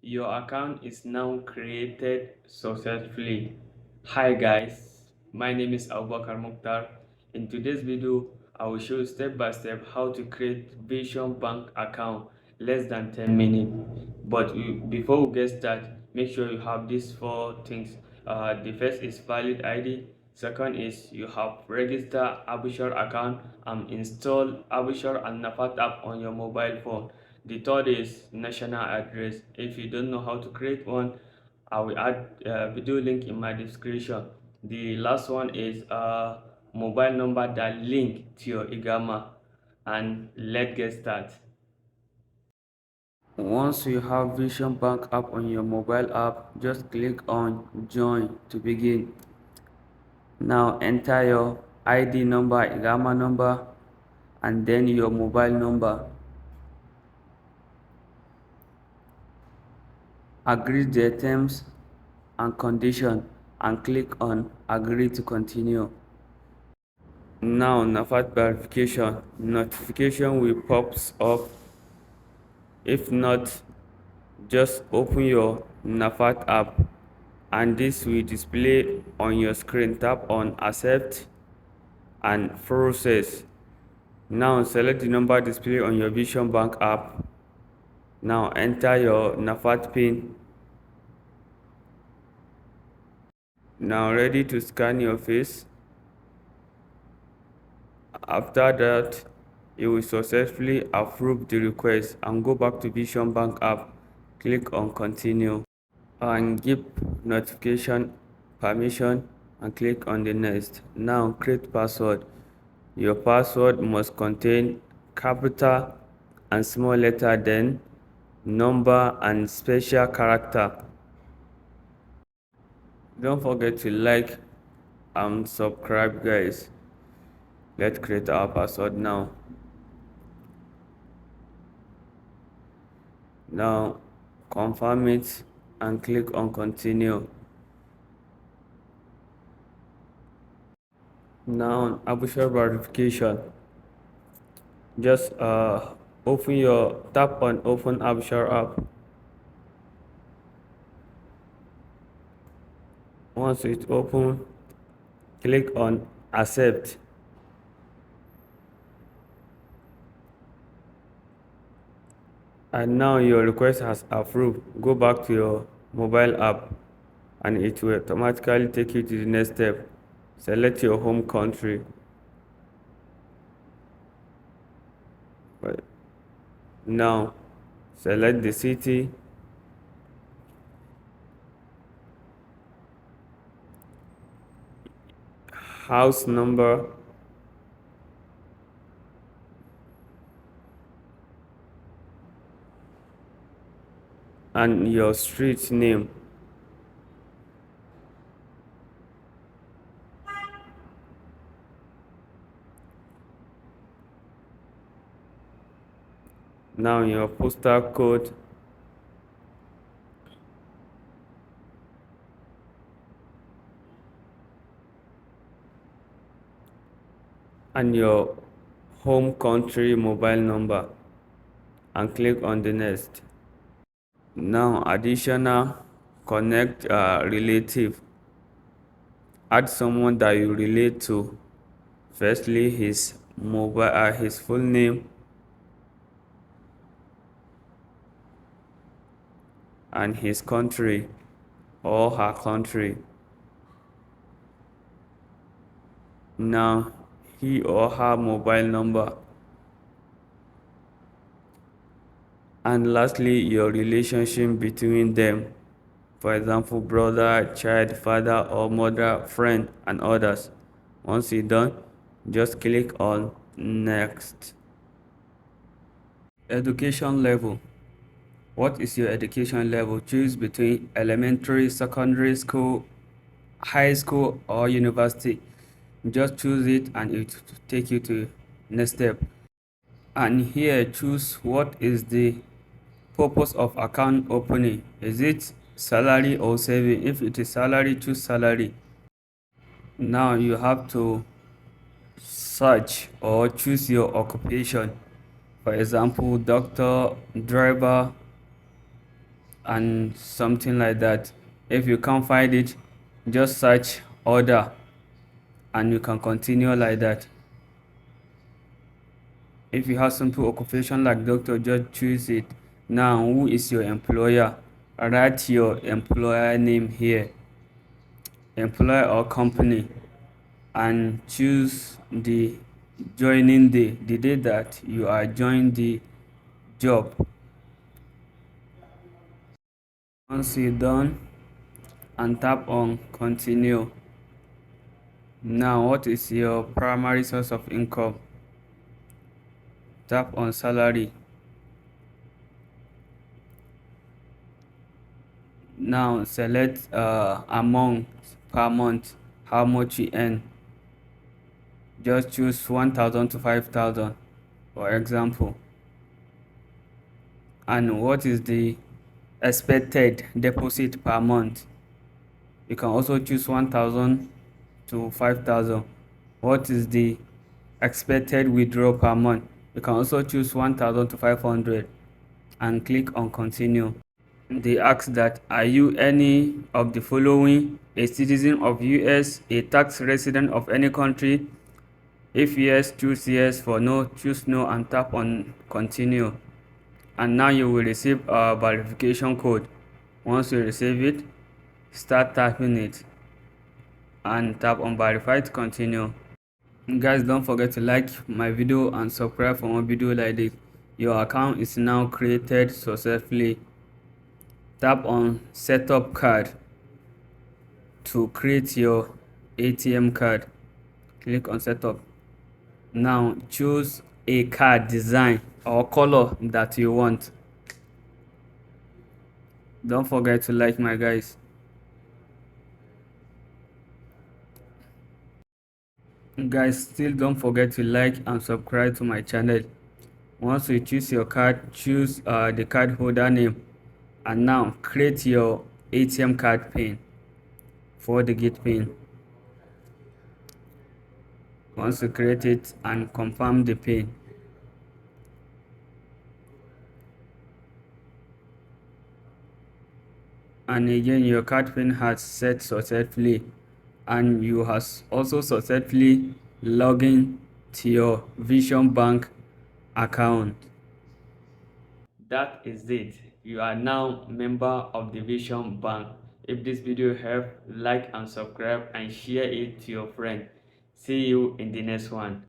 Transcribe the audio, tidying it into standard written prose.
Your account is now created successfully. Hi guys, my name is Abubakar Mukhtar. In today's video, I will show you step by step how to create Vision Bank account less than 10 minutes. But before we get started, make sure you have these four things. The first is valid ID. Second is you have registered Absher account and install Absher and Nafath app on your mobile phone. The third is national address. If you don't know how to create one, I will add a video link in my description. The last one is a mobile number that link to your Iqama. And let's get started. Once you have Vision Bank app on your mobile app, just click on join to begin. Now enter your ID number, Iqama number, and then your mobile number. Agree the terms and condition and click on agree to continue. Now Nafath verification notification will pops up. If not, just open your Nafath app and this will display on your screen. Tap on accept and process. Now select the number displayed on your Vision Bank app. Now enter your Nafath pin. Now ready to scan your face. After that, it will successfully approve the request and go back to Vision Bank app. Click on continue and give notification permission and click on the next. Now create password. Your password must contain capital and small letter, then number and special character. Don't forget to like and subscribe, guys. Let's create our password now. Now confirm it and click on continue. Now Absher verification, just tap on open Absher app. Once it open, click on accept. And now your request has approved. Go back to your mobile app and it will automatically take you to the next step. Select your home country. Now select the city, house number, and your street name. Now your postal code, and your home country mobile number and click on the next. Now additional, connect a relative. Add someone that you relate to. Firstly, his full name and his country or her country. Now he or her mobile number. And lastly, your relationship between them. For example, brother, child, father or mother, friend, and others. Once you're done, just click on next. Education level. What is your education level? Choose between elementary, secondary school, high school, or university. Just choose it and it will take you to next step. And here choose what is the purpose of account opening. Is it salary or saving? If it is salary, choose salary. Now you have to search or choose your occupation. For example, doctor, driver, and something like that. If you can't find it, just search order and you can continue like that. If you have simple occupation like doctor, just choose it. Now, who is your employer? Write your employer name here, employer or company, and choose the joining day, the day that you are joining the job. Once you're done, and tap on continue. Now, what is your primary source of income? Tap on salary. Now select amount per month, how much you earn. Just choose 1,000 to 5,000 for example. And what is the expected deposit per month? You can also choose 1,000 to 5,000. What is the expected withdrawal per month? You can also choose 1,000 to 500 and click on continue. They ask that, are you any of the following: a citizen of US, a tax resident of any country? If yes, choose yes. For no, choose no and tap on continue. And now you will receive a verification code. Once you receive it, start typing it and tap on verify to continue. Guys, don't forget to like my video and subscribe for more video like this. Your account is now created successfully. Tap on setup card to create your ATM card. Click on setup. Now choose a card design or color that you want. Don't forget to like my guys. Guys, still don't forget to like and subscribe to my channel. Once you choose your card, choose the card holder name, and now create your ATM card pin for the gate pin. Once you create it, and confirm the pin. And again, your card pin has set successfully, and you has also successfully logged in to your Vision Bank account. That is it. You are now member of the Vision Bank. If this video helped, like and subscribe and share it to your friend. See you in the next one.